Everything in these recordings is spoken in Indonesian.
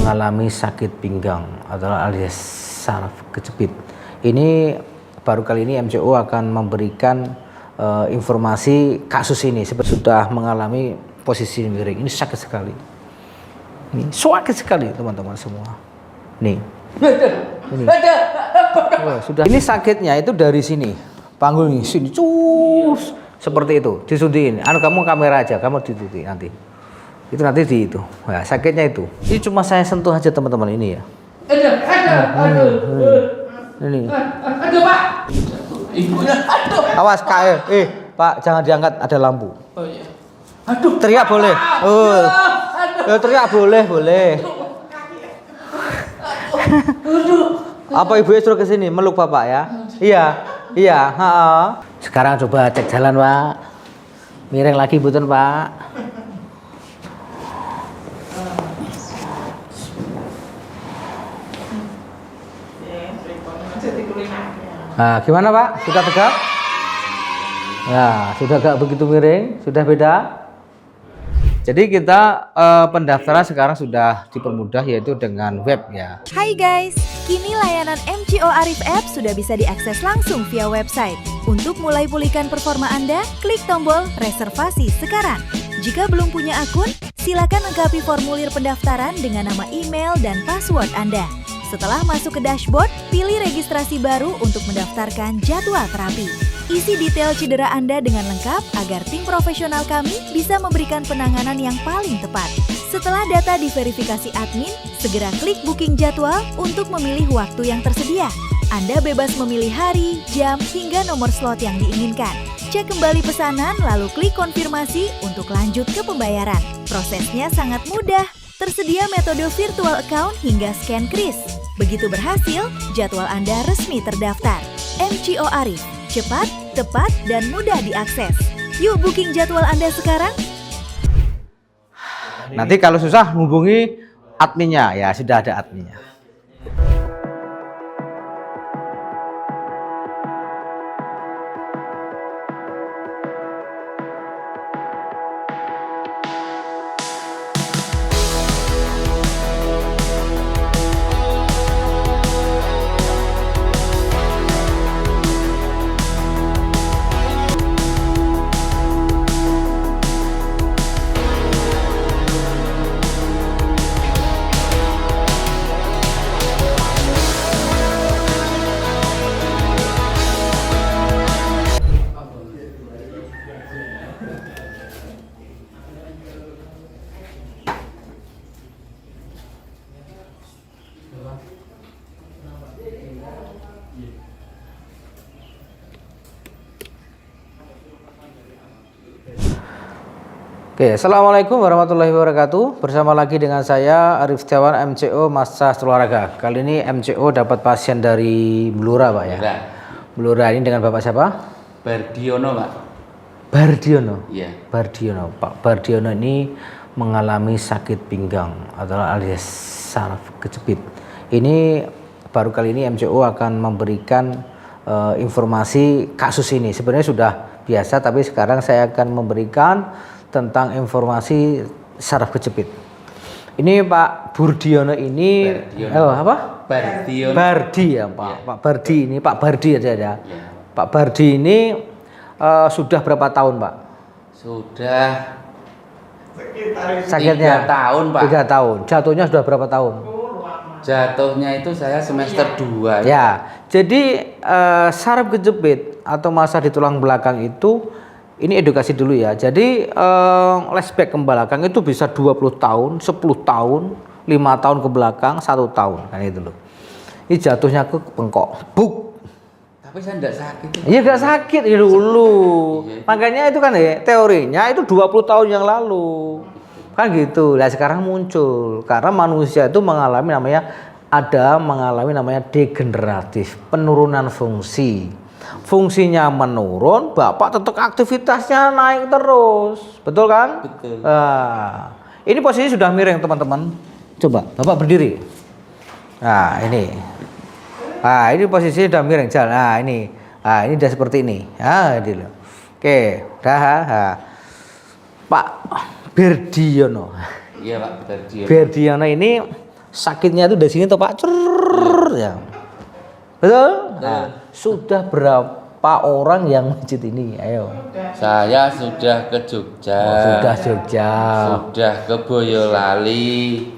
mengalami sakit pinggang atau alias saraf kejepit. Ini baru kali ini MCO akan memberikan informasi kasus ini. Sudah mengalami posisi miring. Ini sakit sekali. Ini sakit sekali teman-teman semua. Nih. Ini. Oh, sudah. Ini sakitnya itu dari sini. Panggul sini. Cus. Seperti itu. Disuntikin. Kamu kamera aja. Kamu disuntik nanti. Itu nanti di itu. Nah, sakitnya itu. Ini cuma saya sentuh aja teman-teman ini ya. Ini. Aduh Pak. Ibunya aduh. Awas Kak. Pak jangan diangkat ada lampu. Oh iya. Aduh. Teriak boleh. Oh. Teriak boleh. Aduh. Apa ibu suruh ke sini meluk Bapak ya? Iya. Sekarang coba cek jalan Pak. Miring lagi butun Pak. Nah, gimana Pak? Sudah tegak? Nah, sudah gak begitu miring? Sudah beda? Jadi kita pendaftaran sekarang sudah dipermudah yaitu dengan web ya. Hai guys, kini layanan MCO Arif App sudah bisa diakses langsung via website. Untuk mulai pulihkan performa Anda, klik tombol reservasi sekarang. Jika belum punya akun, silakan lengkapi formulir pendaftaran dengan nama email dan password Anda. Setelah masuk ke dashboard, pilih registrasi baru untuk mendaftarkan jadwal terapi. Isi detail cedera Anda dengan lengkap agar tim profesional kami bisa memberikan penanganan yang paling tepat. Setelah data diverifikasi admin, segera klik booking jadwal untuk memilih waktu yang tersedia. Anda bebas memilih hari, jam, hingga nomor slot yang diinginkan. Cek kembali pesanan lalu klik konfirmasi untuk lanjut ke pembayaran. Prosesnya sangat mudah. Tersedia metode virtual account hingga scan kris. Begitu berhasil, jadwal Anda resmi terdaftar. MCO Arif, cepat, tepat, dan mudah diakses. Yuk booking jadwal Anda sekarang. Nanti kalau susah hubungi adminnya ya, sudah ada adminnya. Oke, assalamualaikum warahmatullahi wabarakatuh. Bersama lagi dengan saya Arif Setiawan, MCO Masa Olahraga. Kali ini MCO dapat pasien dari Blora Pak ya. Blora ini dengan Bapak siapa? Bardiono Pak. Bardiono. Iya. Bardiono. Pak Bardiono ini mengalami sakit pinggang atau alias saraf kejepit. Ini baru kali ini MCO akan memberikan informasi kasus ini. Sebenarnya sudah biasa, tapi sekarang saya akan memberikan tentang informasi saraf kejepit. Ini Pak Bardiono ini apa? Bardiono. Bardi ya Pak. Ya. Pak Bardi ini Pak Bardi aja ya. Pak Bardi ini sudah berapa tahun Pak? Sudah sakitnya 3 tahun Pak. 3 tahun. Jatuhnya sudah berapa tahun? Jatuhnya itu saya semester 2 ya. Jadi saraf kejepit atau masa di tulang belakang itu, ini edukasi dulu ya. Jadi flashback ke belakang itu bisa 20 tahun, 10 tahun, 5 tahun ke belakang, 1 tahun. Kan itu loh. Ini jatuhnya ke bengkok. Buk. Tapi saya enggak sakit. Iya enggak sakit ini dulu. Iya. Makanya itu kan ya teorinya itu 20 tahun yang lalu. Kan gitu. Nah, sekarang muncul karena manusia itu mengalami namanya degeneratif, penurunan fungsi. Fungsinya menurun, Bapak tetap aktivitasnya naik terus, betul kan? Betul. Nah, ini posisi sudah miring teman-teman. Coba Bapak berdiri. Nah ini posisi sudah miring jalan. Ini udah seperti ini. Ini loh. Oke, udah. Pak Bardiono. Iya Pak Bardiono. Bardiono ini sakitnya itu dari sini toh Pak. Cerrrr, ya. Betul? Nah, sudah berapa orang yang masjid ini? Ayo. Saya sudah ke Jogja. Sudah Jogja. Sudah ke Boyolali.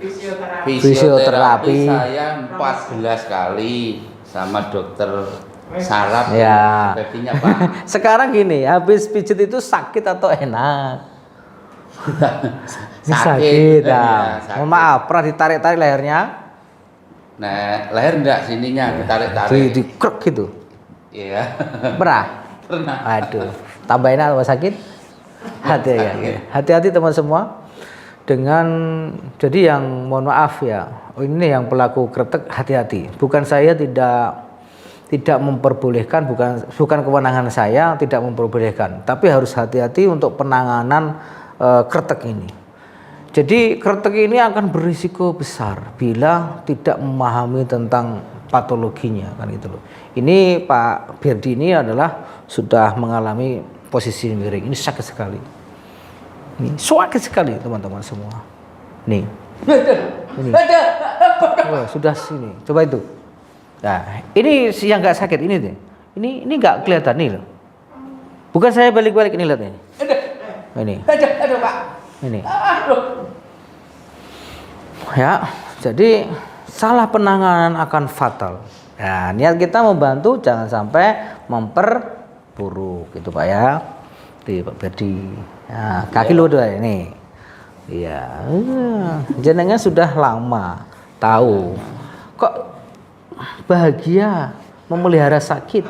Fisioterapi. Saya 14 kali sama dokter saraf. Ya. Sebagainya, Pak. Sekarang gini, habis pijit itu sakit atau enak? Sakit. Ya, Nah. Mohon maaf, pernah ditarik-tarik lehernya? Nah, leher enggak sininya ditarik-tarik. Di krek gitu. Iya. Pernah? Pernah. Aduh, tambahin apa sakit? Hati-hati teman semua. Jadi yang mohon maaf ya, ini yang pelaku kretek hati-hati. Bukan saya tidak memperbolehkan, bukan kewenangan saya tidak memperbolehkan, tapi harus hati-hati untuk penanganan kretek ini. Jadi kretek ini akan berisiko besar bila tidak memahami tentang patologinya kan gitu loh. Ini Pak Birdi ini adalah sudah mengalami posisi miring. Ini sakit sekali. Ini sakit sekali teman-teman semua. Nih. Ini. Oh, sudah sini. Coba itu. Nah, ini yang nggak sakit ini deh. Ini nggak kelihatan nih loh. Bukan saya balik-balik ini lihat ini. Ini. Aduh, Pak. Ini. Ya, jadi salah penanganan akan fatal. Nah, niat kita membantu jangan sampai memperburuk gitu Pak ya. Di Pak Birdi. Nah, kaki lu udah ini. Iya, jenengan sudah lama tahu. Kok bahagia memelihara sakit?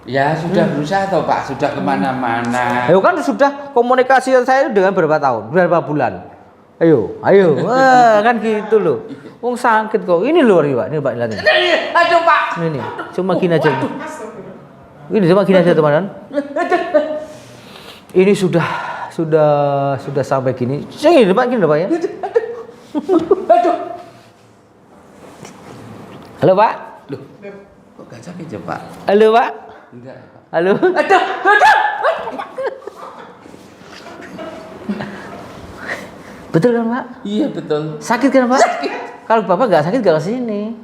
Ya sudah berusaha toh Pak, sudah kemana-mana. Ayo kan sudah komunikasi saya dengan berapa tahun, berapa bulan. Ayo, wah, kan gitu loh. Wong sakit kok. Ini luar Pak, ini Pak lihat ini. Aduh Pak. Ini cuma gini aja. Ini cuma gini aja teman-teman. Ini sudah sampai gini. Gini Pak, gini Pak ya. Aduh. Halo Pak. Loh, kok gak sakit ya Pak? Halo Pak. Enggak Pak. Halo. Aduh. Betul kan Pak? Iya betul. Sakit kan Pak? Kalau Bapak nggak sakit nggak kesini.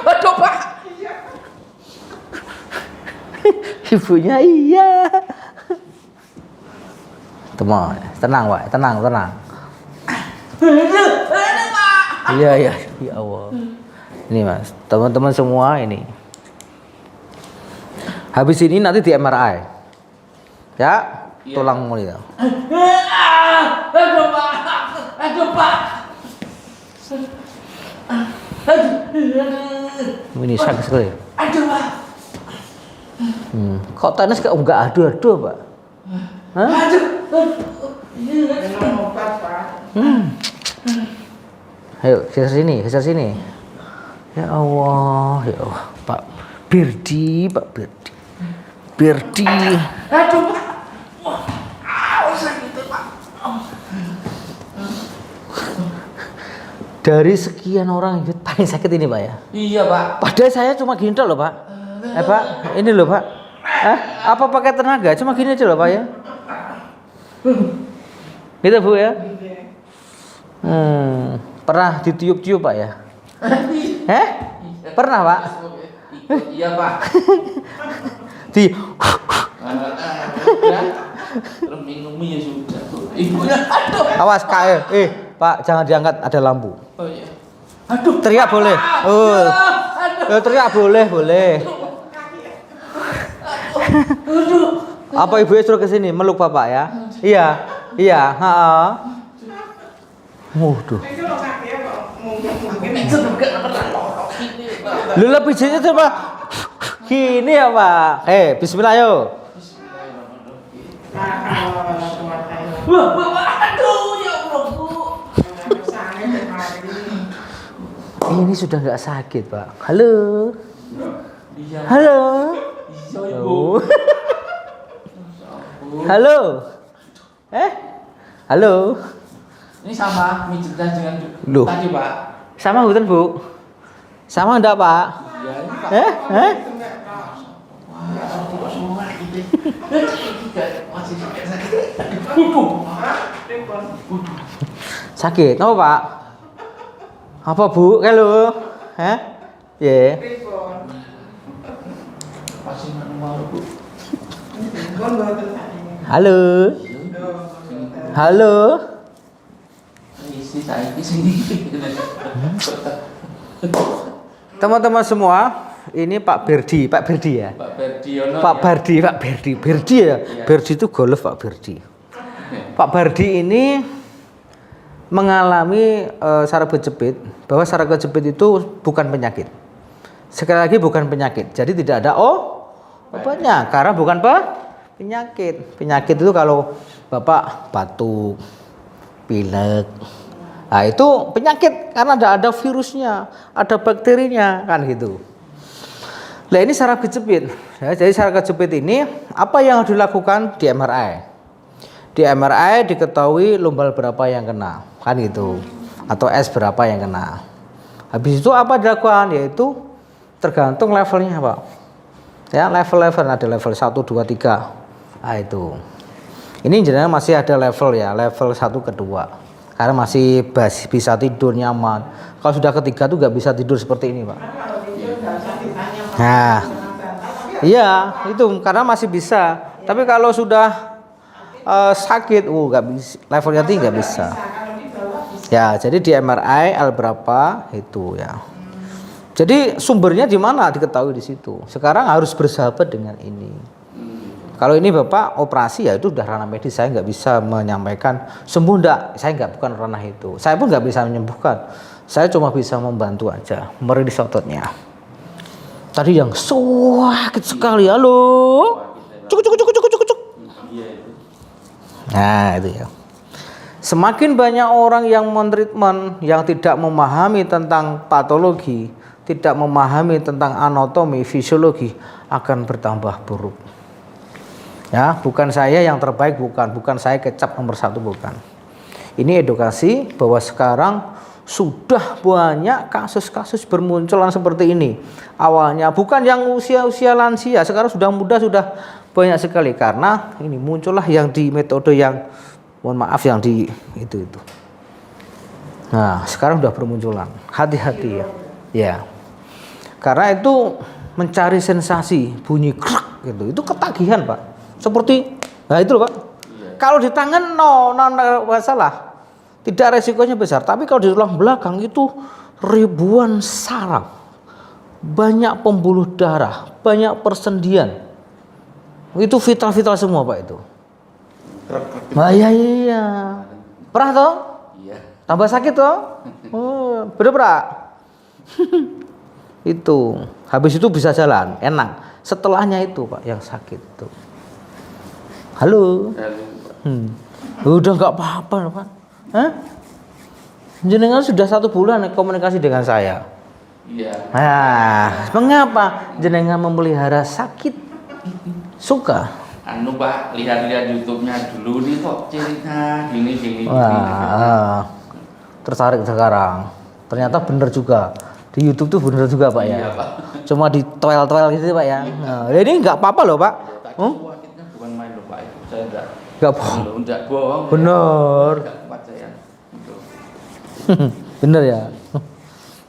Aduh Pak. Ibunya iya. Teman, tenang Pak, tenang. Iya, ya Allah. Ini Mas, teman-teman semua ini. Habis ini nanti di MRI. Ya, tulang mulia. Aduh Pak. Ini sakit sekali. Aduh Pak. Kok tenis kok enggak adu-adu Pak? Hah? Ayo, geser sini. Ya Allah, Pak Birdi. Aduh Pak. Sakit Pak. Dari sekian orang itu paling sakit ini Pak ya? Iya Pak. Padahal saya cuma gini loh Pak. Pak, ini loh Pak. Apa pakai tenaga? Cuma gini aja loh Pak ya. Gitu Bu ya. Pernah ditiup-tiup Pak ya? Pernah Pak? Iya Pak. Di Terus minumnya sudah. Ibunya aduh. awas Kak Pak jangan diangkat ada lampu. Oh iya. Aduh. Teriak boleh. Teriak boleh. Apa ibu suruh ke sini meluk Bapak ya? Iya, Waduh. Lu lebih pijitnya coba gini ya Pak. Bismillah yo. Aduh ya Allah Bu. Ini sudah nggak sakit Pak. Halo. Iya. Halo. Iya Bu. Halo. Halo. Ini sama mijitan dengan Loh. tadi Pak. Sama hutan Bu. Sama enggak Pak? Ya ini Pak. Sakit, apa Pak? Apa Bu? Halo. Hah? Ya. Halo. Halo. Teman-teman semua, ini Pak Berdi ya. Pak Berdi ya. Berdi itu golf Pak Berdi. Pak Berdi ini mengalami saraf kejepit, bahwa saraf kejepit itu bukan penyakit. Sekali lagi bukan penyakit. Jadi tidak ada obatnya karena bukan penyakit. Penyakit itu kalau Bapak batuk, pilek. Nah, itu penyakit karena ada virusnya, ada bakterinya kan gitu. Nah, ini saraf kejepit. Ya, jadi saraf kejepit ini apa yang harus dilakukan di MRI? Di MRI diketahui lumbal berapa yang kena, kan gitu. Atau S berapa yang kena. Habis itu apa dilakukan? Yaitu tergantung levelnya, Pak. Ya, level-level ada level 1, 2, 3. Nah, itu. Ini jenengan masih ada level ya, level 1 ke 2. Karena masih bisa tidur nyaman. Kalau sudah ketiga tuh nggak bisa tidur seperti ini, Pak. Nah, iya itu karena masih bisa. Tapi kalau sudah sakit, nggak bisa. Levelnya tinggi nggak bisa. Ya, jadi di MRI L berapa itu ya. Jadi sumbernya di mana diketahui di situ. Sekarang harus bersahabat dengan ini. Kalau ini Bapak operasi ya itu udah ranah medis, saya nggak bisa menyampaikan sembuh enggak, saya nggak, bukan ranah itu. Saya pun nggak bisa menyembuhkan, saya cuma bisa membantu aja, merilis ototnya. Tadi yang sakit sekali, halo, cuk. Nah itu ya. Semakin banyak orang yang mentreatment yang tidak memahami tentang patologi, tidak memahami tentang anatomi, fisiologi, akan bertambah buruk. Ya, bukan saya yang terbaik, bukan saya kecap nomor 1, bukan. Ini edukasi bahwa sekarang sudah banyak kasus-kasus bermunculan seperti ini. Awalnya bukan yang usia lansia, sekarang sudah muda, sudah banyak sekali karena ini muncullah yang di metode yang mohon maaf yang di itu. Nah, sekarang sudah bermunculan. Hati-hati ya. Ya. Karena itu mencari sensasi, bunyi krek gitu. Itu ketagihan, Pak. Seperti, nah itu loh Pak. Kalau di tangan no masalah, tidak resikonya besar. Tapi kalau di tulang belakang itu ribuan saraf, banyak pembuluh darah, banyak persendian. Itu vital semua Pak itu. Nah, iya. Pernah toh? Iya. Tambah sakit toh? Bener Pak. Itu. Habis itu bisa jalan, enak. Setelahnya itu Pak yang sakit tuh. Halo. Udah nggak apa-apa Pak. Hah? Jenengan sudah 1 bulan komunikasi dengan saya. Iya. Nah, mengapa jenengan memelihara sakit? Suka? Pak, lihat-lihat YouTube-nya dulu nih kok cerita gini. Wah, tertarik sekarang. Ternyata bener juga. Di YouTube tuh bener juga Pak ya. Iya, Pak. Cuma di toel gitu Pak ya. Nah, ini nggak apa-apa loh Pak. Sakitnya bukan main loh Pak, itu saya Nggak bohong. enggak bohong. Bener. Enggak kuat saya. Itu. Bener ya.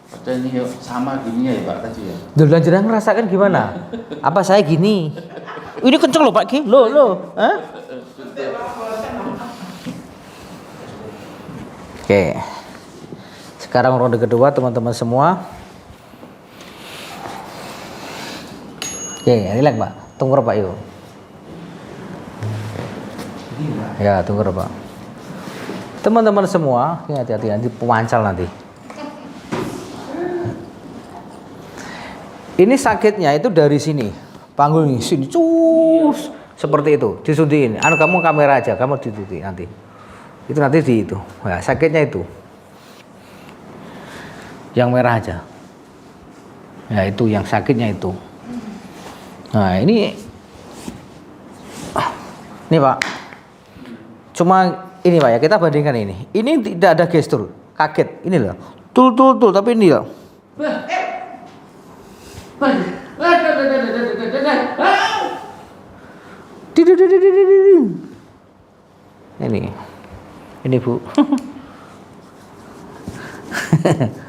Padahal ini sama gini ya Pak tadi ya. Dulu jenengan merasakan gimana? Apa saya gini? Ini kenceng loh Pak Ki. Loh. Hah? Oke. Sekarang ronde kedua teman-teman semua. Oke, relax Pak. Tunggu Pak yuk. Ya, tunggu Pak. Teman-teman semua, hati-hati nanti pemancal nanti. Ini sakitnya itu dari sini. Panggul ini sini cus seperti itu, disuntikin. Kamu kamera aja, kamu disuntik nanti. Itu nanti di itu. Nah, sakitnya itu. Yang merah aja. Ya, itu yang sakitnya itu. Nah, ini Pak. Cuma ini Pak ya, kita bandingkan ini. Ini tidak ada gestur, kaget. Ini loh. Tul tapi ini loh. Ini Bu.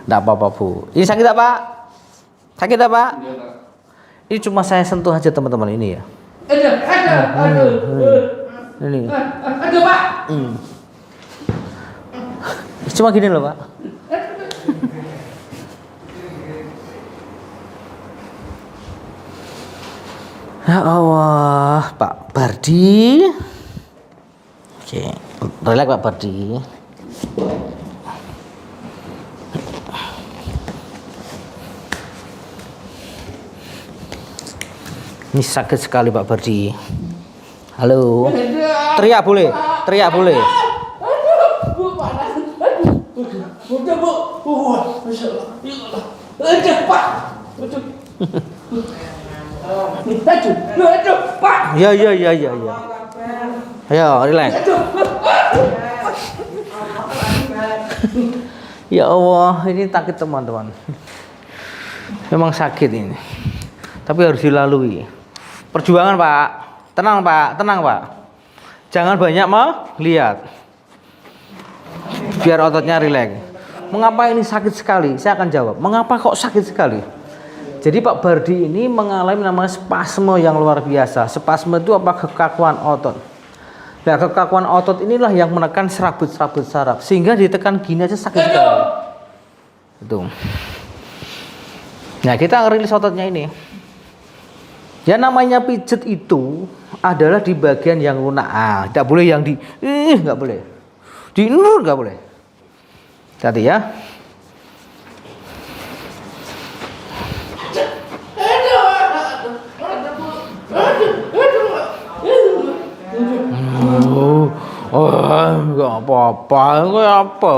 Enggak apa-apa, Bu. Ini sakit apa? Sakit apa? Iya, Pak. Ini cuma saya sentuh aja teman-teman ini ya. Ini. Aduh, Pak. Cuma gini loh, Pak. Ya Allah, Pak Bardi. Oke, relax Pak Bardi. Ini sakit sekali Pak Bardi. Halo. Teriak boleh? Teriak boleh? Bu, panas. Udah, Bu. Masya Allah. Ya Allah. Aduh, Pak. Aduh. Aduh, Pak. Ya. Ayo, relax. Ya Allah, ini sakit teman-teman. Memang sakit ini. Tapi harus dilalui. Perjuangan, Pak. Tenang, Pak. Tenang, Pak. Jangan banyak melihat. Biar ototnya rileks. Mengapa ini sakit sekali? Saya akan jawab. Mengapa kok sakit sekali? Jadi Pak Bardi ini mengalami namanya spasme yang luar biasa. Spasme itu apa? Kekakuan otot. Nah, kekakuan otot inilah yang menekan serabut-serabut saraf. Sehingga ditekan gini aja sakit sekali. Itu. Nah, kita ngerilis ototnya ini. Ya namanya pijet itu adalah di bagian yang lunak. Tidak boleh yang di nggak boleh. Di nggak boleh. Hati ya. Enggak apa-apa. Enggak apa.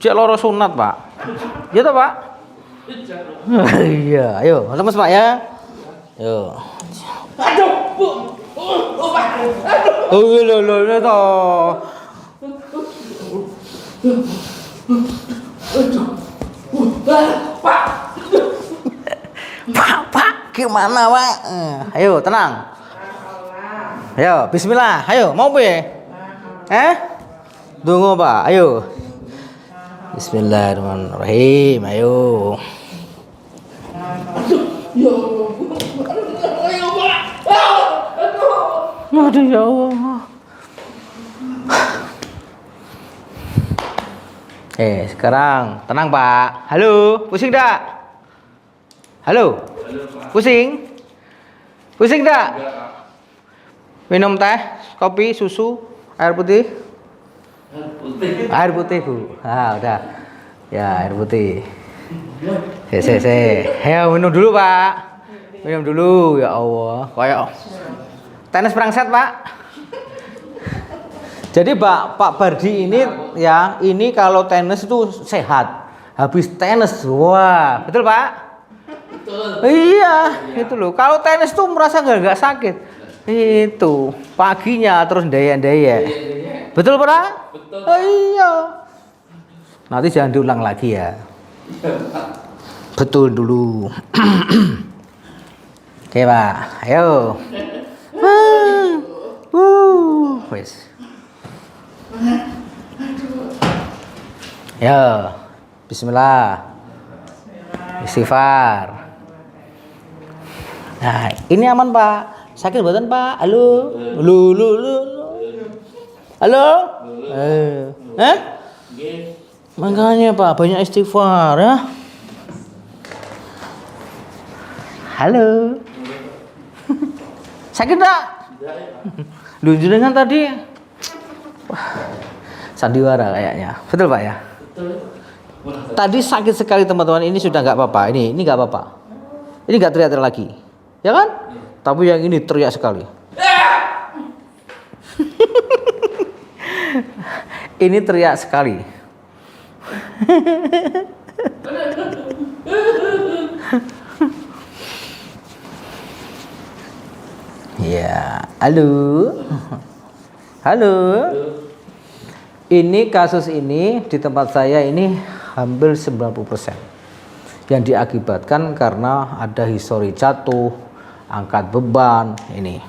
Cek loro sunat, Pak. Ya toh, Pak? Iya, ayo, lemes Pak ya. Yo. Aduh, Bu. Pak. Aduh. Oh, lo toh. Pak. Pak, gimana, Pak? Ayo, tenang. Ayo, bismillah. Ayo, mau be? Tunggu, Pak. Ayo. Bismillahirrahmanirrahim. Ayo. Aduh, ya Allah. Sekarang tenang, Pak. Halo, pusing enggak? Halo. Pusing? Pusing enggak? Minum teh, kopi, susu, air putih? Air putih, Bu. Udah. Ya, air putih. Ayo minum dulu, Pak. Minum dulu, ya Allah. Kayak tenis perangset, Pak. Jadi Pak Bardi ini ya, ini kalau tenis itu sehat. Habis tenis, wah, betul, Pak? Betul. Iya, itu loh. Kalau tenis tuh merasa nggak sakit. Itu paginya terus daya-daya. Betul, Pak? Betul. Oh, iya. Nanti jangan diulang lagi ya. Betul dulu. Oke, Pak. Ayo. Wes. Ya. Bismillah. Istighfar. Nah, ini aman, Pak. Sakit badan, Pak? Halo? Halo? Makanya, Pak, banyak istighfar ya. Halo? Sakit enggak? Lu jenengan tadi sandiwara kayaknya. Betul, Pak ya? Betul. Tadi sakit sekali teman-teman, ini sudah enggak apa-apa. Ini enggak apa-apa. Ini enggak teriak-teriak lagi. Ya kan? Tapi yang ini teriak sekali. Ini teriak sekali. Ya, halo. Halo. Ini kasus ini di tempat saya ini hampir 90% yang diakibatkan karena ada histori jatuh, angkat beban ini.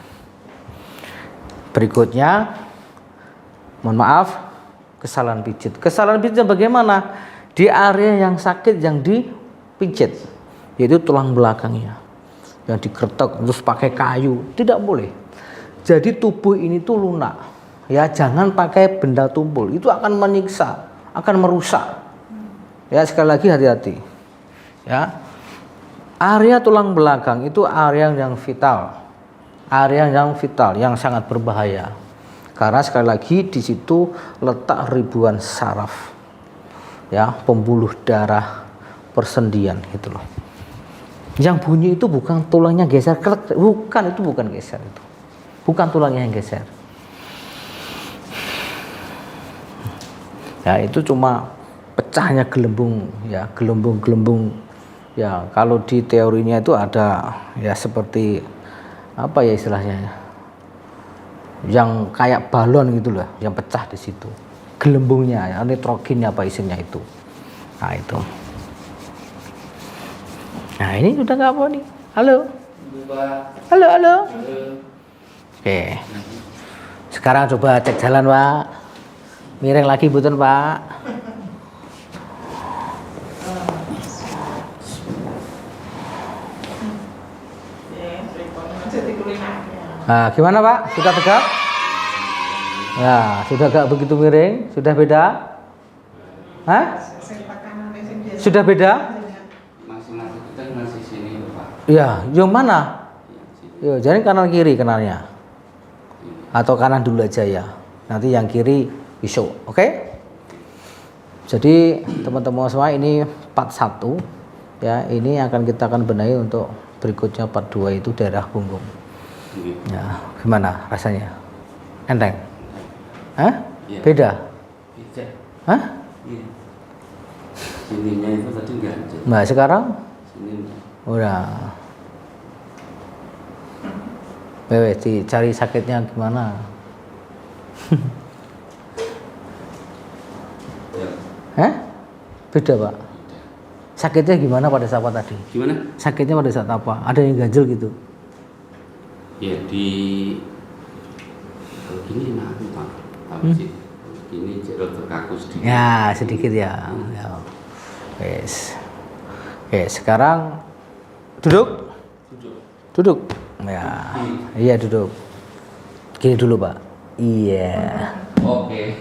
Berikutnya, mohon maaf, kesalahan pijit. Kesalahan pijit bagaimana? Di area yang sakit yang dipijit, yaitu tulang belakangnya, yang dikeretok terus pakai kayu, tidak boleh. Jadi tubuh ini tuh lunak, ya jangan pakai benda tumpul, itu akan menyiksa, akan merusak. Ya sekali lagi hati-hati. Ya, area tulang belakang itu area yang vital, yang sangat berbahaya. Karena sekali lagi di situ letak ribuan saraf, ya pembuluh darah, persendian gitu loh. Yang bunyi itu bukan tulangnya geser, bukan, itu bukan geser, itu bukan tulangnya yang geser. Ya itu cuma pecahnya gelembung, ya gelembung. Ya kalau di teorinya itu ada ya seperti apa ya istilahnya, yang kayak balon gitu loh, yang pecah di situ. Gelembungnya, ya, nitrogennya apa isinya itu. Nah itu. Nah ini udah nggak apa nih? Halo. Halo. Oke. Sekarang coba cek jalan Pak. Miring lagi buton Pak. Nah, gimana Pak? Sudah tegak? Ya, sudah gak begitu miring? Sudah beda? Hah? Sudah beda? Masing-masing kita masih sini Pak. Ya, yang mana? Yo, jadi kanan kiri kenalnya. Atau kanan dulu aja ya. Nanti yang kiri besok, oke? Jadi teman-teman semua ini part 1 ya, ini akan kita benahi untuk berikutnya part 2 itu daerah punggung. Ya, gimana rasanya? Enteng? Hah? Ya. Beda? Beda. Hah? Iya. Sininya itu tadi enggak ada. Nah, sekarang? Sini. Udah. Wewe, cari sakitnya gimana? Ya. Hah? Beda Pak? Sakitnya gimana pada saat apa tadi? Gimana? Sakitnya pada saat apa? Ada yang ganjel gitu? Ya di gini enak Pak. Apa sih? Ini rotok kaku sedikit. Ya sedikit ya. Ya. Yes. Oke sekarang duduk. Duduk. Ya. Iya duduk. Gini dulu Pak. Iya. Oke.